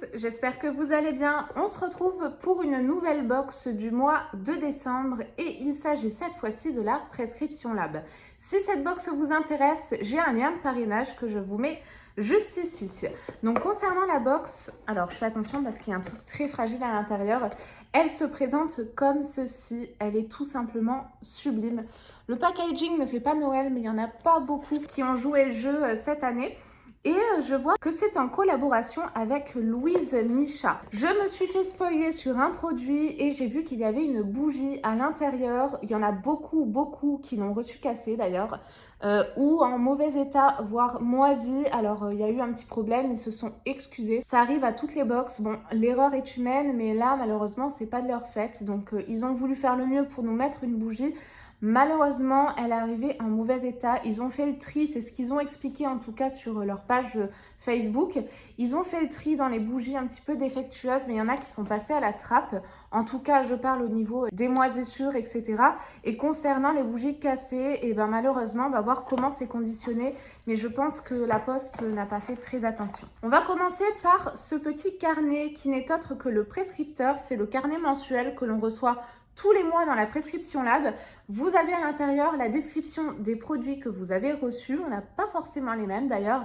tous, j'espère que vous allez bien. On se retrouve pour une nouvelle box du mois de décembre et il s'agit cette fois-ci de la Prescription Lab. Si cette box vous intéresse, j'ai un lien de parrainage que je vous mets juste ici. Donc concernant la box, alors je fais attention parce qu'il y a un truc très fragile à l'intérieur. Elle se présente comme ceci, elle est tout simplement sublime. Le packaging ne fait pas Noël, mais il n'y en a pas beaucoup qui ont joué le jeu cette année. Et je vois que c'est en collaboration avec Louise Micha. Je me suis fait spoiler sur un produit et j'ai vu qu'il y avait une bougie à l'intérieur. Il y en a beaucoup qui l'ont reçu cassé d'ailleurs. Ou en mauvais état, voire moisi. Alors il y a eu un petit problème, ils se sont excusés. Ça arrive à toutes les box. Bon, l'erreur est humaine, mais là malheureusement c'est pas de leur fait. Donc ils ont voulu faire le mieux pour nous mettre une bougie. Malheureusement, elle est arrivée en mauvais état. Ils ont fait le tri, c'est ce qu'ils ont expliqué en tout cas sur leur page Facebook. Ils ont fait le tri dans les bougies un petit peu défectueuses, mais il y en a qui sont passées à la trappe. En tout cas, je parle au niveau des moisissures, etc. Et concernant les bougies cassées, et ben malheureusement, on va voir comment c'est conditionné. Mais je pense que la poste n'a pas fait très attention. On va commencer par ce petit carnet qui n'est autre que le prescripteur. C'est le carnet mensuel que l'on reçoit tous les mois dans la Prescription Lab. Vous avez à l'intérieur la description des produits que vous avez reçus. On n'a pas forcément les mêmes d'ailleurs.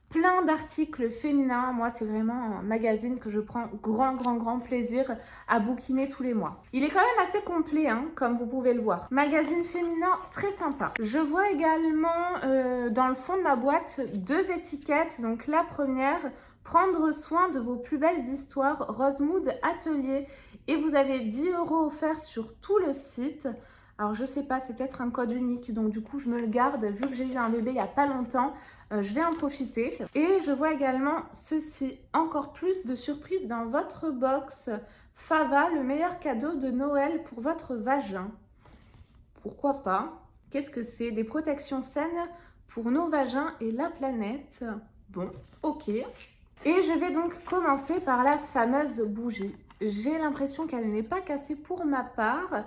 Plein d'articles féminins. Moi, c'est vraiment un magazine que je prends grand plaisir à bouquiner tous les mois. Il est quand même assez complet, hein, comme vous pouvez le voir. Magazine féminin très sympa. Je vois également dans le fond de ma boîte 2 étiquettes. Donc la première, prendre soin de vos plus belles histoires, Rosemood Atelier. Et vous avez 10 € offerts sur tout le site. Alors je sais pas, c'est peut-être un code unique, donc du coup je me le garde. Vu que j'ai eu un bébé il n'y a pas longtemps, je vais en profiter. Et je vois également ceci, encore plus de surprises dans votre box. Fava, le meilleur cadeau de Noël pour votre vagin. Pourquoi pas? Qu'est-ce que c'est? Des protections saines pour nos vagins et la planète. Bon, ok. Et je vais donc commencer par la fameuse bougie. J'ai l'impression qu'elle n'est pas cassée pour ma part.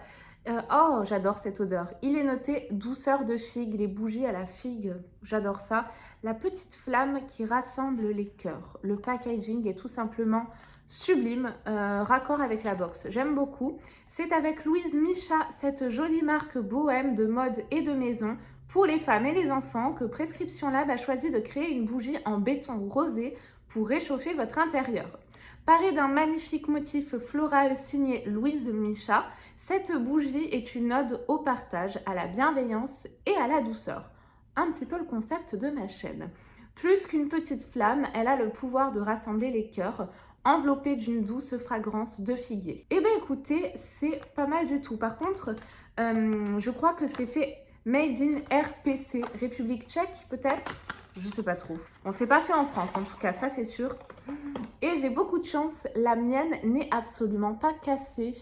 Oh, j'adore cette odeur. Il est noté douceur de figue, les bougies à la figue. J'adore ça. La petite flamme qui rassemble les cœurs. Le packaging est tout simplement sublime, raccord avec la box. J'aime beaucoup. C'est avec Louise Micha, cette jolie marque bohème de mode et de maison pour les femmes et les enfants que Prescription Lab a choisi de créer une bougie en béton rosé pour réchauffer votre intérieur. Parée d'un magnifique motif floral signé Louise Micha, cette bougie est une ode au partage, à la bienveillance et à la douceur. Un petit peu le concept de ma chaîne. Plus qu'une petite flamme, elle a le pouvoir de rassembler les cœurs, enveloppée d'une douce fragrance de figuier. Eh bien écoutez, c'est pas mal du tout. Par contre, je crois que c'est fait Made in RPC, République tchèque peut-être? Je sais pas trop. On s'est pas fait en France en tout cas, ça c'est sûr. Et j'ai beaucoup de chance, la mienne n'est absolument pas cassée.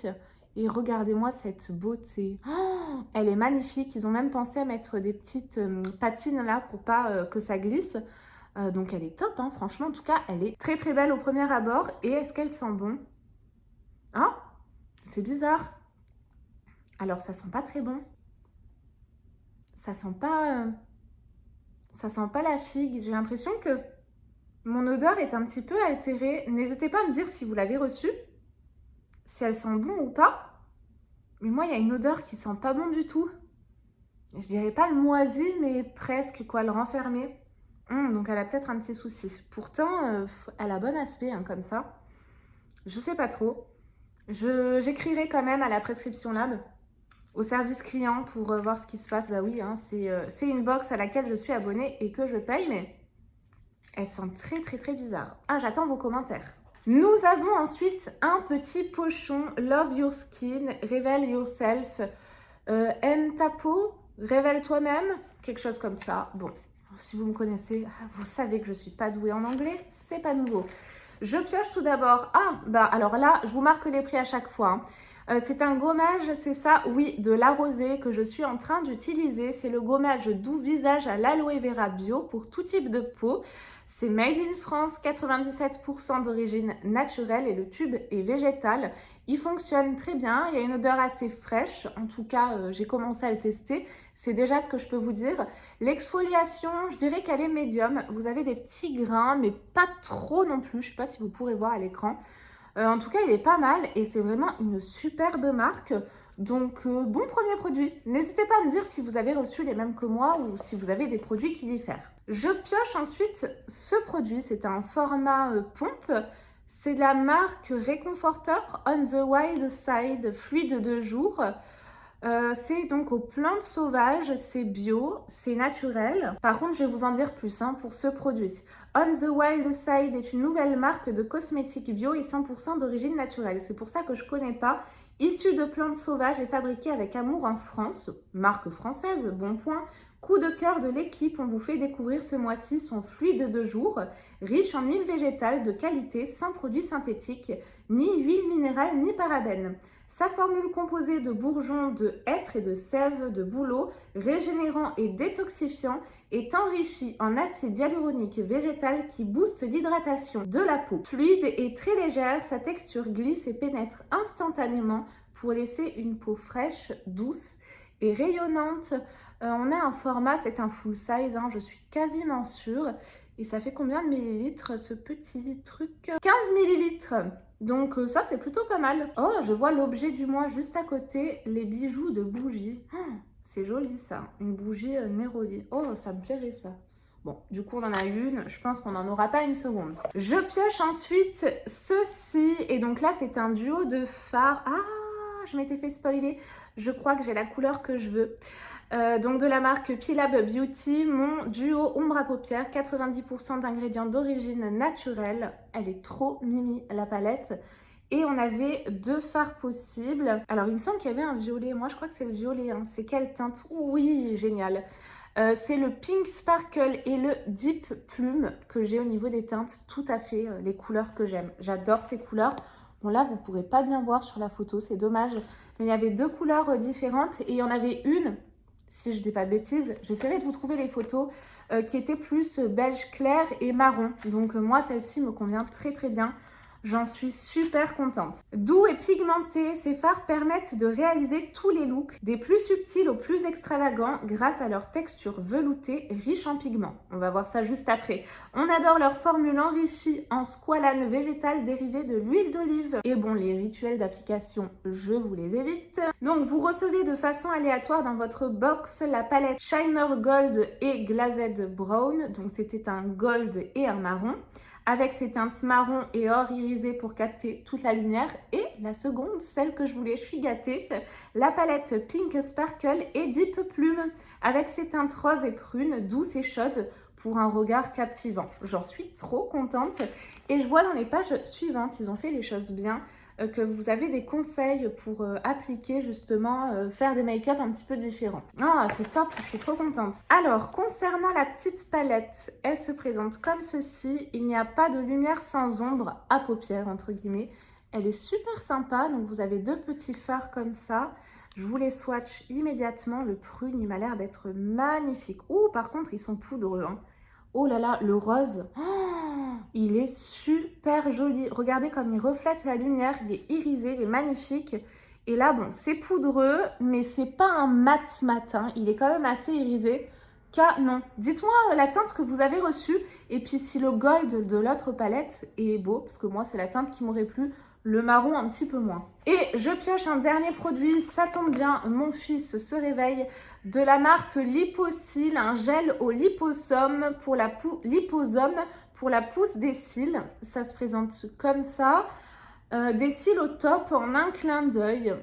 Et regardez-moi cette beauté. Oh, elle est magnifique. Ils ont même pensé à mettre des petites patines là pour pas que ça glisse. Donc elle est top, hein, franchement. En tout cas, elle est très belle au premier abord. Et est-ce qu'elle sent bon? Hein? C'est bizarre. Alors ça sent pas très bon. Ça sent pas la figue. J'ai l'impression que mon odeur est un petit peu altérée. N'hésitez pas à me dire si vous l'avez reçue, si elle sent bon ou pas. Mais moi, il y a une odeur qui sent pas bon du tout. Je dirais pas le moisi, mais presque, quoi, le renfermé. Donc elle a peut-être un petit souci. Pourtant, elle a bon aspect, hein, comme ça. Je sais pas trop. J'écrirai quand même à la Prescription Lab, au service client, pour voir ce qui se passe. Bah oui, hein, c'est une box à laquelle je suis abonnée et que je paye, mais elle sent très bizarre. Ah, j'attends vos commentaires. Nous avons ensuite un petit pochon Love Your Skin, Révèle Yourself, aime ta peau, révèle toi-même, quelque chose comme ça. Bon, si vous me connaissez, vous savez que je suis pas douée en anglais, c'est pas nouveau. Je pioche tout d'abord. Ah, bah alors là, je vous marque les prix à chaque fois. C'est un gommage, c'est ça? Oui, de La Rosée que je suis en train d'utiliser. C'est le gommage doux visage à l'aloe vera bio pour tout type de peau. C'est made in France, 97% d'origine naturelle et le tube est végétal. Il fonctionne très bien, il y a une odeur assez fraîche. En tout cas, j'ai commencé à le tester. C'est déjà ce que je peux vous dire. L'exfoliation, je dirais qu'elle est médium. Vous avez des petits grains, mais pas trop non plus. Je ne sais pas si vous pourrez voir à l'écran. En tout cas, il est pas mal et c'est vraiment une superbe marque. Donc, bon premier produit. N'hésitez pas à me dire si vous avez reçu les mêmes que moi ou si vous avez des produits qui diffèrent. Je pioche ensuite ce produit. C'est un format pompe. C'est de la marque Réconforteur On the Wild Side, fluide de jour. C'est donc aux plantes sauvages, c'est bio, c'est naturel. Par contre, je vais vous en dire plus pour ce produit. On the Wild Side est une nouvelle marque de cosmétiques bio et 100% d'origine naturelle. C'est pour ça que je ne connais pas. Issue de plantes sauvages et fabriquée avec amour en France. Marque française, bon point. Coup de cœur de l'équipe, on vous fait découvrir ce mois-ci son fluide de jour, riche en huile végétale de qualité, sans produits synthétiques, ni huile minérale, ni parabènes. Sa formule composée de bourgeons de hêtre et de sève de bouleau, régénérant et détoxifiant, est enrichie en acide hyaluronique végétal qui booste l'hydratation de la peau. Fluide et très légère, sa texture glisse et pénètre instantanément pour laisser une peau fraîche, douce et rayonnante. On a un format, c'est un full size, je suis quasiment sûre. Et ça fait combien de millilitres ce petit truc? 15 millilitres. Donc ça, c'est plutôt pas mal. Oh, je vois l'objet du mois juste à côté, les bijoux de bougie. Oh, c'est joli ça, une bougie Neroli. Oh, ça me plairait ça. Bon, du coup, on en a une. Je pense qu'on n'en aura pas une seconde. Je pioche ensuite ceci. Et donc là, c'est un duo de fards. Ah, je m'étais fait spoiler. Je crois que j'ai la couleur que je veux. Donc de la marque Pilab Beauty, mon duo ombre à paupières, 90% d'ingrédients d'origine naturelle. Elle est trop mimi la palette. Et on avait 2 fards possibles. Alors il me semble qu'il y avait un violet, moi je crois que c'est le violet. C'est quelle teinte? Oui, génial. C'est le Pink Sparkle et le Deep Plume que j'ai au niveau des teintes. Tout à fait les couleurs que j'aime. J'adore ces couleurs. Bon là vous ne pourrez pas bien voir sur la photo, c'est dommage. Mais il y avait 2 couleurs différentes et il y en avait une, si je ne dis pas de bêtises, j'essaierai de vous trouver les photos, qui étaient plus beige clair et marron. Donc moi, celle-ci me convient très très bien. J'en suis super contente. Doux et pigmentés, ces fards permettent de réaliser tous les looks, des plus subtils aux plus extravagants, grâce à leur texture veloutée riche en pigments. On va voir ça juste après. On adore leur formule enrichie en squalane végétale dérivée de l'huile d'olive. Et bon, les rituels d'application, je vous les évite. Donc vous recevez de façon aléatoire dans votre box la palette Shimmer Gold et Glazed Brown. Donc c'était un gold et un marron, avec ses teintes marron et or irisé pour capter toute la lumière. Et la seconde, celle que je voulais, je suis gâtée, la palette Pink Sparkle et Deep Plume, avec ses teintes roses et prunes, douces et chaudes, pour un regard captivant. J'en suis trop contente. Et je vois dans les pages suivantes, ils ont fait les choses bien, que vous avez des conseils pour appliquer justement, faire des make-up un petit peu différents. Ah, c'est top, je suis trop contente. Alors, concernant la petite palette, elle se présente comme ceci. Il n'y a pas de lumière sans ombre à paupières, entre guillemets. Elle est super sympa, donc vous avez 2 petits fards comme ça. Je vous les swatch immédiatement. Le prune, il m'a l'air d'être magnifique. Oh, par contre, ils sont poudreux. Oh là là, le rose, oh, il est super joli. Regardez comme il reflète la lumière, il est irisé, il est magnifique. Et là, bon, c'est poudreux, mais c'est pas un mat matin. Il est quand même assez irisé. Canon. Dites-moi la teinte que vous avez reçue. Et puis si le gold de l'autre palette est beau, parce que moi, c'est la teinte qui m'aurait plu. Le marron un petit peu moins. Et je pioche un dernier produit, ça tombe bien, mon fils se réveille, de la marque Liposil, un gel au liposome pour la pousse des cils. Ça se présente comme ça. Des cils au top en un clin d'œil.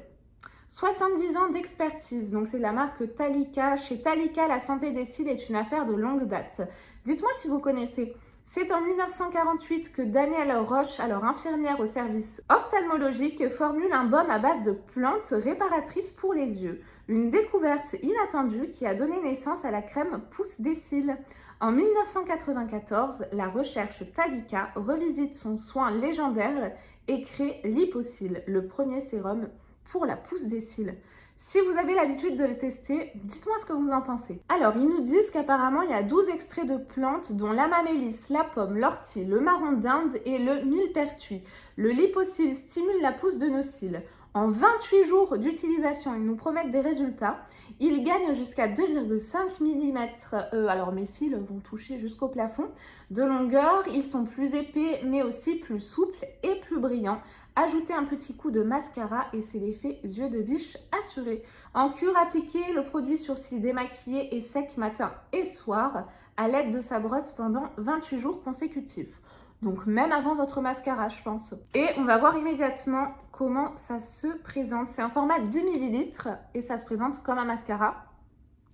70 ans d'expertise, donc c'est de la marque Talika. Chez Talika, la santé des cils est une affaire de longue date. Dites-moi si vous connaissez. C'est en 1948 que Danielle Roche, alors infirmière au service ophtalmologique, formule un baume à base de plantes réparatrices pour les yeux. Une découverte inattendue qui a donné naissance à la crème pousse des cils. En 1994, la recherche Talika revisite son soin légendaire et crée Liposil, le premier sérum pour la pousse des cils. Si vous avez l'habitude de le tester, dites-moi ce que vous en pensez. Alors, ils nous disent qu'apparemment, il y a 12 extraits de plantes, dont l'amaryllis, la pomme, l'ortie, le marron d'Inde et le millepertuis. Le liposil stimule la pousse de nos cils. En 28 jours d'utilisation, ils nous promettent des résultats. Ils gagnent jusqu'à 2,5 mm, alors mes cils vont toucher jusqu'au plafond, de longueur. Ils sont plus épais, mais aussi plus souples et plus brillants. Ajoutez un petit coup de mascara et c'est l'effet yeux de biche assuré. En cure appliquée, le produit sur cils démaquillés et sec matin et soir à l'aide de sa brosse pendant 28 jours consécutifs. Donc même avant votre mascara, je pense. Et on va voir immédiatement comment ça se présente. C'est un format 10 ml et ça se présente comme un mascara.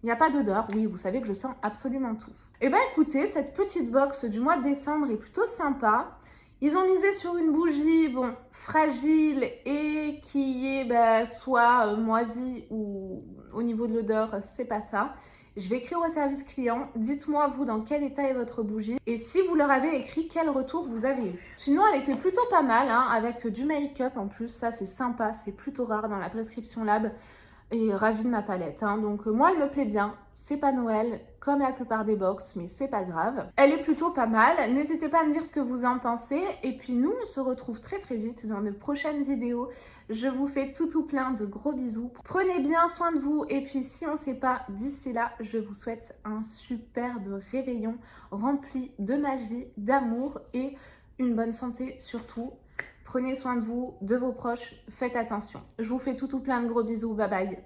Il n'y a pas d'odeur. Oui, vous savez que je sens absolument tout. Et bien écoutez, cette petite box du mois de décembre est plutôt sympa. Ils ont misé sur une bougie, bon, fragile et qui est soit moisie ou au niveau de l'odeur, c'est pas ça. Je vais écrire au service client, dites-moi vous dans quel état est votre bougie et si vous leur avez écrit quel retour vous avez eu. Sinon elle était plutôt pas mal, hein, avec du make-up en plus, ça c'est sympa, c'est plutôt rare dans la prescription lab. Et ravie de ma palette, hein. Donc moi elle me plaît bien, c'est pas Noël comme la plupart des box mais c'est pas grave. Elle est plutôt pas mal, n'hésitez pas à me dire ce que vous en pensez et puis nous on se retrouve très vite dans de prochaines vidéos. Je vous fais tout plein de gros bisous, prenez bien soin de vous et puis si on ne sait pas d'ici là, je vous souhaite un superbe réveillon rempli de magie, d'amour et une bonne santé surtout. Prenez soin de vous, de vos proches, faites attention. Je vous fais tout plein de gros bisous, bye bye.